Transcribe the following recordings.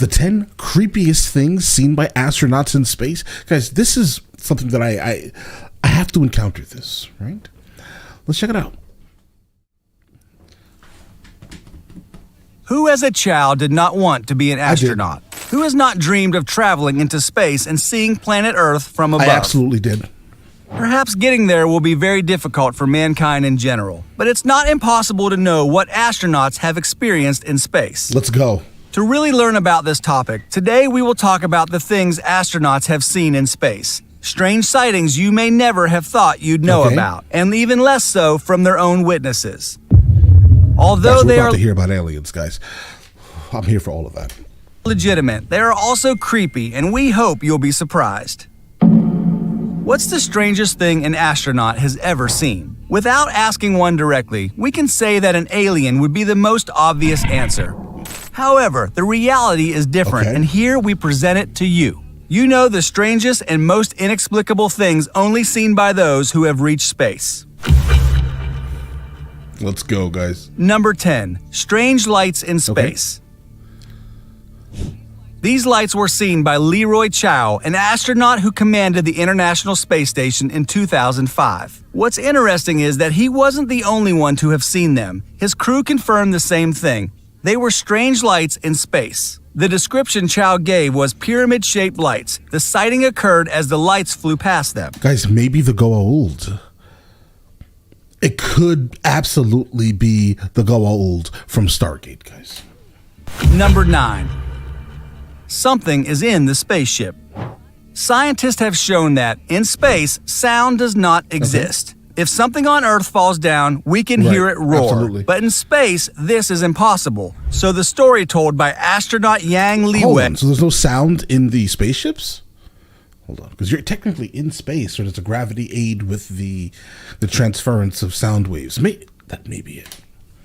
The 10 creepiest things seen by astronauts in space. Guys, this is something that I have to encounter this, right? Let's check it out. Who as a child did not want to be an astronaut? Who has not dreamed of traveling into space and seeing planet Earth from above? I absolutely did. Perhaps getting there will be very difficult for mankind in general, but it's not impossible to know what astronauts have experienced in space. Let's go. To really learn about this topic, today we will talk about the things astronauts have seen in space. Strange sightings you may never have thought you'd know about, and even less so from their own witnesses. Although we're about to hear about aliens, guys. I'm here for all of that. Legitimate, they are also creepy, and we hope you'll be surprised. What's the strangest thing an astronaut has ever seen? Without asking one directly, we can say that an alien would be the most obvious answer. However, the reality is different, and here we present it to you. You know the strangest and most inexplicable things only seen by those who have reached space. Let's go, guys. Number 10. Strange lights in space. These lights were seen by Leroy Chiao, an astronaut who commanded the International Space Station in 2005. What's interesting is that he wasn't the only one to have seen them. His crew confirmed the same thing. They were strange lights in space. The description Chiao gave was pyramid-shaped lights. The sighting occurred as the lights flew past them. Guys, maybe the Goa'uld. It could absolutely be the Goa'uld from Stargate, guys. Number 9. Something is in the spaceship. Scientists have shown that, in space, sound does not exist. If something on Earth falls down, we can hear it roar. Absolutely. But in space, this is impossible. So the story told by astronaut Yang Li Hold Wei... on, so there's no sound in the spaceships? Hold on, because you're technically in space, so there's a gravity aid with the transference of sound waves. That may be it.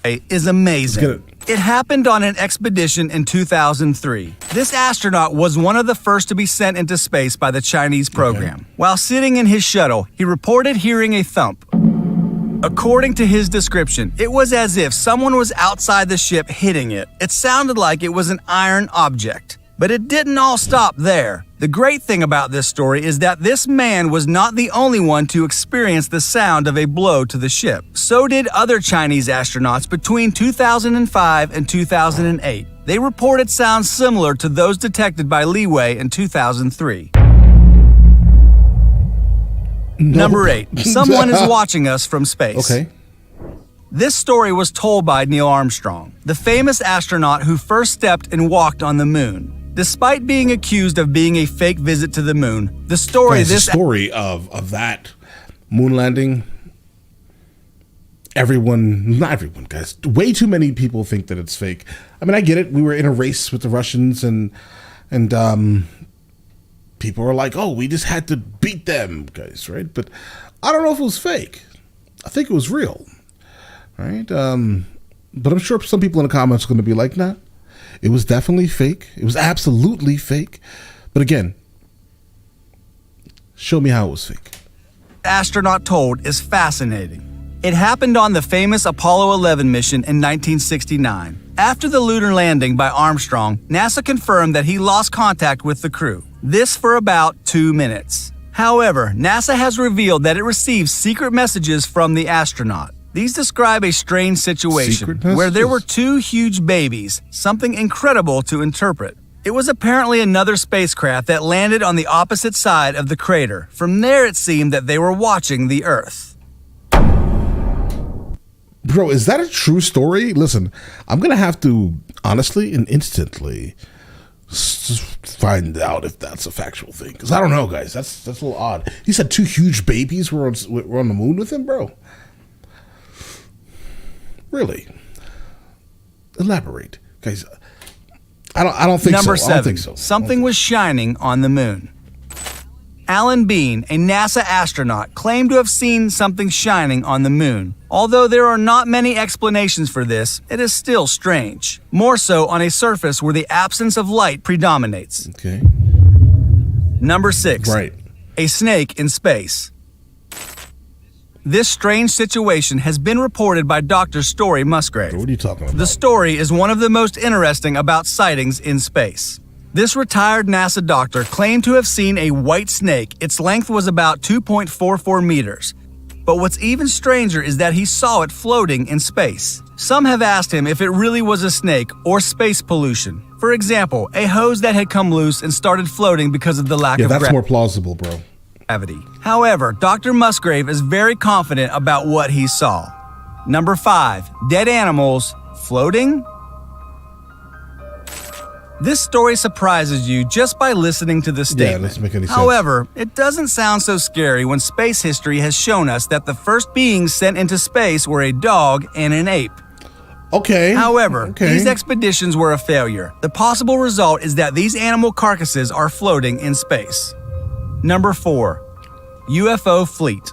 is amazing. It happened on an expedition in 2003. This astronaut was one of the first to be sent into space by the Chinese program. While sitting in his shuttle, he reported hearing a thump. According to his description, it was as if someone was outside the ship hitting it. It sounded like it was an iron object. But it didn't all stop there. The great thing about this story is that this man was not the only one to experience the sound of a blow to the ship. So did other Chinese astronauts between 2005 and 2008. They reported sounds similar to those detected by Li Wei in 2003. Number 8. Someone is watching us from space. Okay. This story was told by Neil Armstrong, the famous astronaut who first stepped and walked on the moon. Despite being accused of being a fake visit to the moon, the story the story of that moon landing, not everyone, guys, way too many people think that it's fake. I mean, I get it. We were in a race with the Russians and people are like, oh, we just had to beat them, guys, right? But I don't know if it was fake. I think it was real, right? But I'm sure some people in the comments are going to be like, nah, it was definitely fake. It was absolutely fake. But again, show me how it was fake. Astronaut told is fascinating. It happened on the famous Apollo 11 mission in 1969. After the lunar landing by Armstrong, NASA confirmed that he lost contact with the crew. This for about 2 minutes. However, NASA has revealed that it received secret messages from the astronaut. These describe a strange situation where there were 2 huge babies, something incredible to interpret. It was apparently another spacecraft that landed on the opposite side of the crater. From there, it seemed that they were watching the Earth. Bro, is that a true story? Listen, I'm going to have to honestly and instantly find out if that's a factual thing. Because I don't know, guys. That's a little odd. He said 2 huge babies were on the moon with him, bro. Really? Elaborate, guys. I don't think so. Number 7. I don't think so. Something was shining on the moon. Alan Bean, a NASA astronaut, claimed to have seen something shining on the moon. Although there are not many explanations for this, it is still strange. More so on a surface where the absence of light predominates. Okay. Number 6. Right. A snake in space. This strange situation has been reported by Dr. Story Musgrave. What are you talking about? The story is one of the most interesting about sightings in space. This retired NASA doctor claimed to have seen a white snake. Its length was about 2.44 meters. But what's even stranger is that he saw it floating in space. Some have asked him if it really was a snake or space pollution. For example, a hose that had come loose and started floating because of the lack of that's more plausible, bro. gravity. However, Dr. Musgrave is very confident about what he saw. Number 5. Dead animals floating? This story surprises you just by listening to the statement. Yeah, doesn't make any sense. However, it doesn't sound so scary when space history has shown us that the first beings sent into space were a dog and an ape. Okay. However, these expeditions were a failure. The possible result is that these animal carcasses are floating in space. Number 4. UFO fleet.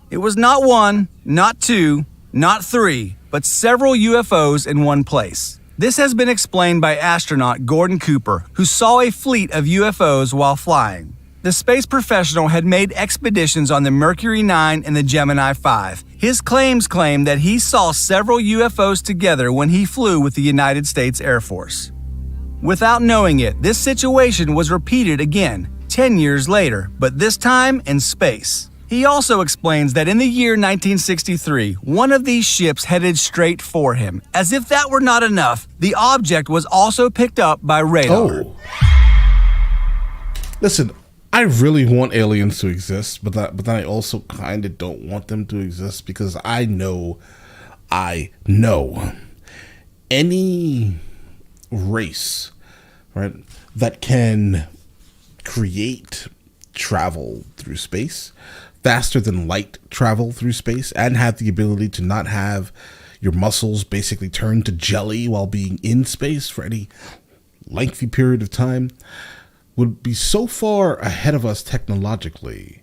It was not 1, not 2, not 3, but several UFOs in one place. This has been explained by astronaut Gordon Cooper, who saw a fleet of UFOs while flying. The space professional had made expeditions on the Mercury 9 and the Gemini 5. His claims claim that he saw several UFOs together when he flew with the United States Air Force. Without knowing it, this situation was repeated again, 10 years later, but this time in space. He also explains that in the year 1963, one of these ships headed straight for him. As if that were not enough, the object was also picked up by radar. Oh. Listen, I really want aliens to exist, but then I also kind of don't want them to exist because I know any race, right, that can create travel through space faster than light travel through space and have the ability to not have your muscles basically turn to jelly while being in space for any lengthy period of time would be so far ahead of us technologically,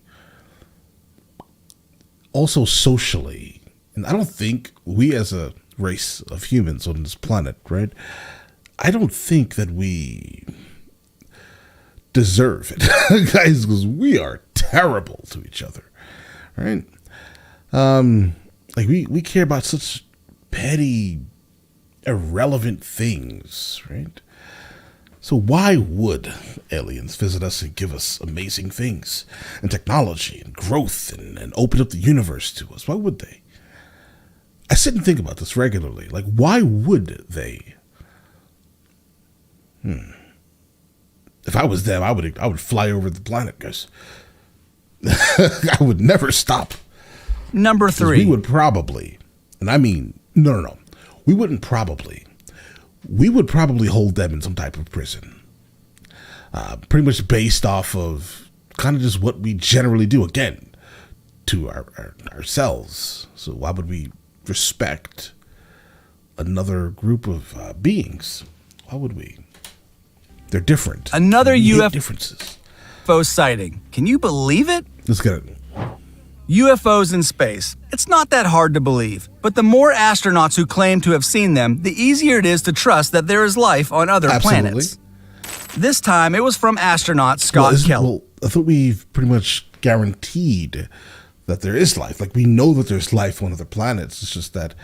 also socially. And I don't think we as a race of humans on this planet, right, I don't think that we deserve it, guys, because we are terrible to each other, right? Like we care about such petty, irrelevant things, right? So why would aliens visit us and give us amazing things and technology and growth and open up the universe to us? Why would they? I sit and think about this regularly. Like, why would they? If I was them, I would fly over the planet, guys. I would never stop. Number 3. We would probably, and I mean, no. We wouldn't probably. We would probably hold them in some type of prison. Pretty much based off of kind of just what we generally do, again, to ourselves. So why would we respect another group of beings? Why would we? They're different. Another UFO differences. Sighting. Can you believe it? Let's get it. UFOs in space. It's not that hard to believe, but the more astronauts who claim to have seen them, the easier it is to trust that there is life on other planets. This time, it was from astronaut Scott Kelly. Well, I thought we've pretty much guaranteed that there is life. Like, we know that there's life on other planets. It's just that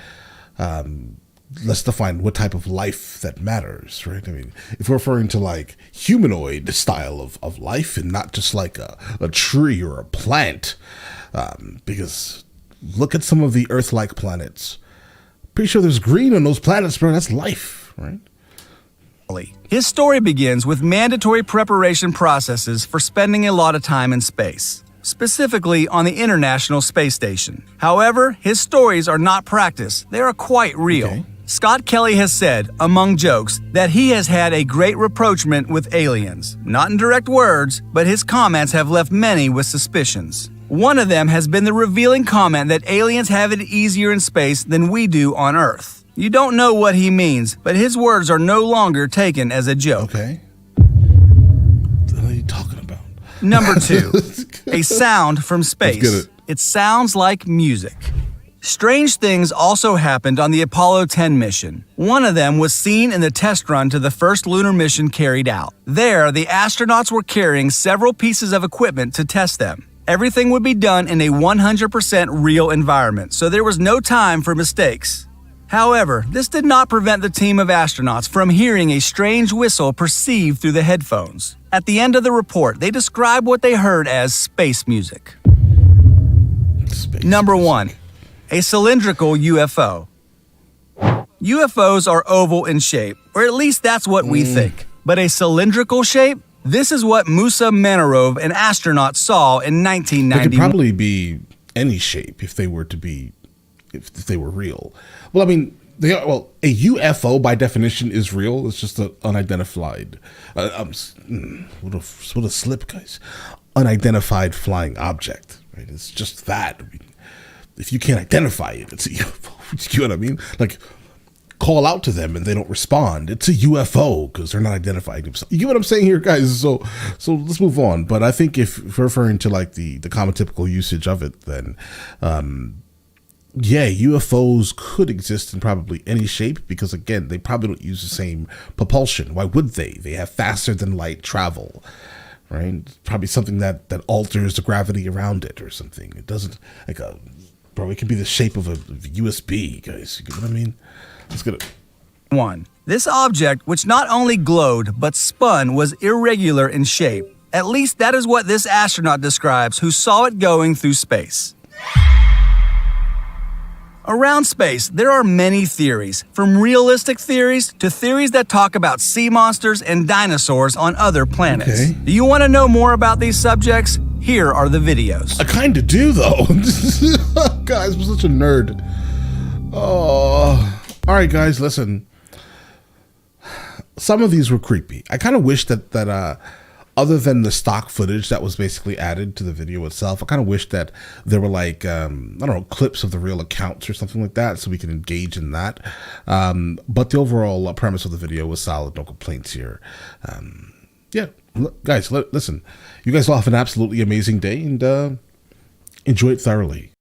let's define what type of life that matters, right? I mean, if we're referring to like humanoid style of life and not just like a tree or a plant, because look at some of the Earth-like planets. Pretty sure there's green on those planets, bro. That's life, right? His story begins with mandatory preparation processes for spending a lot of time in space, specifically on the International Space Station. However, his stories are not practice. They are quite real. Okay. Scott Kelly has said, among jokes, that he has had a great rapprochement with aliens. Not in direct words, but his comments have left many with suspicions. One of them has been the revealing comment that aliens have it easier in space than we do on Earth. You don't know what he means, but his words are no longer taken as a joke. Okay. What are you talking about? Number 2, a sound from space. Let's get it. It sounds like music. Strange things also happened on the Apollo 10 mission. One of them was seen in the test run to the first lunar mission carried out. There, the astronauts were carrying several pieces of equipment to test them. Everything would be done in a 100% real environment, so there was no time for mistakes. However, this did not prevent the team of astronauts from hearing a strange whistle perceived through the headphones. At the end of the report, they describe what they heard as space music. Number 1. A cylindrical UFO. UFOs are oval in shape, or at least that's what we think. But a cylindrical shape? This is what Musa Manarov, an astronaut, saw in 1991. They could probably be any shape if they were to be, if they were real. Well, I mean, a UFO by definition is real. It's just an unidentified. What a slip, guys! Unidentified flying object. Right? It's just that. I mean, if you can't identify it, it's a UFO. You know what I mean? Like, call out to them and they don't respond. It's a UFO because they're not identifying themselves. You get what I'm saying here, guys? So let's move on. But I think if we're referring to like the common typical usage of it, then yeah, UFOs could exist in probably any shape because, again, they probably don't use the same propulsion. Why would they? They have faster than light travel, right? Probably something that alters the gravity around it or something. It doesn't, like bro, it could be the shape of a USB, guys. You get what I mean? Let's get it. 1. This object, which not only glowed but spun, was irregular in shape. At least that is what this astronaut describes who saw it going through space. Around space, there are many theories, from realistic theories to theories that talk about sea monsters and dinosaurs on other planets. Okay. Do you want to know more about these subjects? Here are the videos. I kind of do, though. Guys, I'm such a nerd. Oh, all right, guys, listen. Some of these were creepy. I kind of wish that other than the stock footage that was basically added to the video itself, I kind of wish that there were like, I don't know, clips of the real accounts or something like that so we can engage in that. But the overall premise of the video was solid. No complaints here. Yeah, guys, listen, you guys all have an absolutely amazing day and enjoy it thoroughly.